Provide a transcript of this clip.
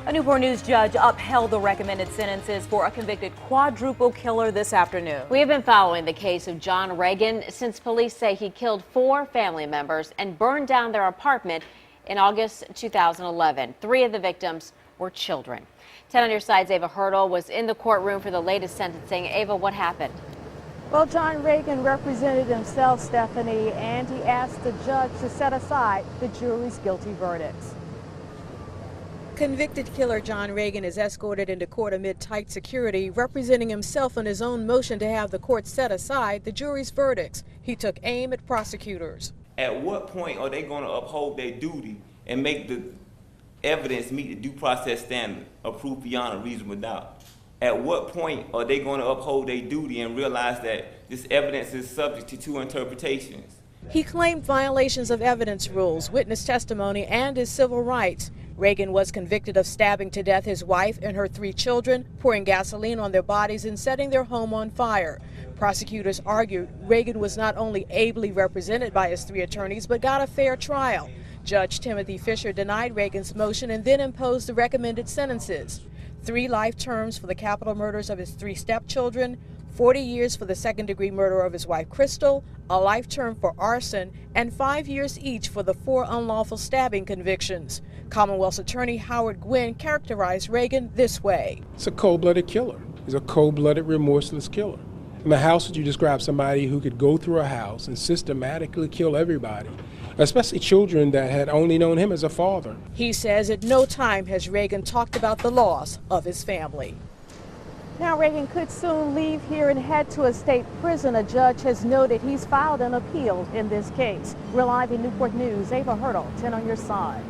A Newport News judge upheld the recommended sentences for a convicted quadruple killer this afternoon. We have been following the case of John Reagan since police say he killed 4 family members and burned down their apartment in August 2011. 3 of the victims were children. 10 on your side's Ava Hurdle was in the courtroom for the latest sentencing. Ava, what happened? Well, John Reagan represented himself, Stephanie, and he asked the judge to set aside the jury's guilty verdicts. Convicted killer John Reagan is escorted into court amid tight security, representing himself on his own motion to have the court set aside the jury's verdicts. He took aim at prosecutors. At what point are they going to uphold their duty and make the evidence meet the due process standard of proof beyond a reasonable doubt? At what point are they going to uphold their duty and realize that this evidence is subject to 2 interpretations? He claimed violations of evidence rules, witness testimony, and his civil rights. Reagan was convicted of stabbing to death his wife and her 3 children, pouring gasoline on their bodies and setting their home on fire. Prosecutors argued Reagan was not only ably represented by his 3 attorneys, but got a fair trial. Judge Timothy Fisher denied Reagan's motion and then imposed the recommended sentences: 3 life terms for the capital murders of his 3 stepchildren, 40 years for the second-degree murder of his wife Crystal, a life term for arson, and 5 years each for the 4 unlawful stabbing convictions. Commonwealth's attorney Howard Gwynn characterized Reagan this way. It's a cold-blooded killer. He's a cold-blooded, remorseless killer. And how else would you describe somebody who could go through a house and systematically kill everybody, especially children that had only known him as a father? He says at no time has Reagan talked about the loss of his family. Now, Reagan could soon leave here and head to a state prison. A judge has noted he's filed an appeal in this case. We're live in Newport News. Ava Hurdle, 10 on your side.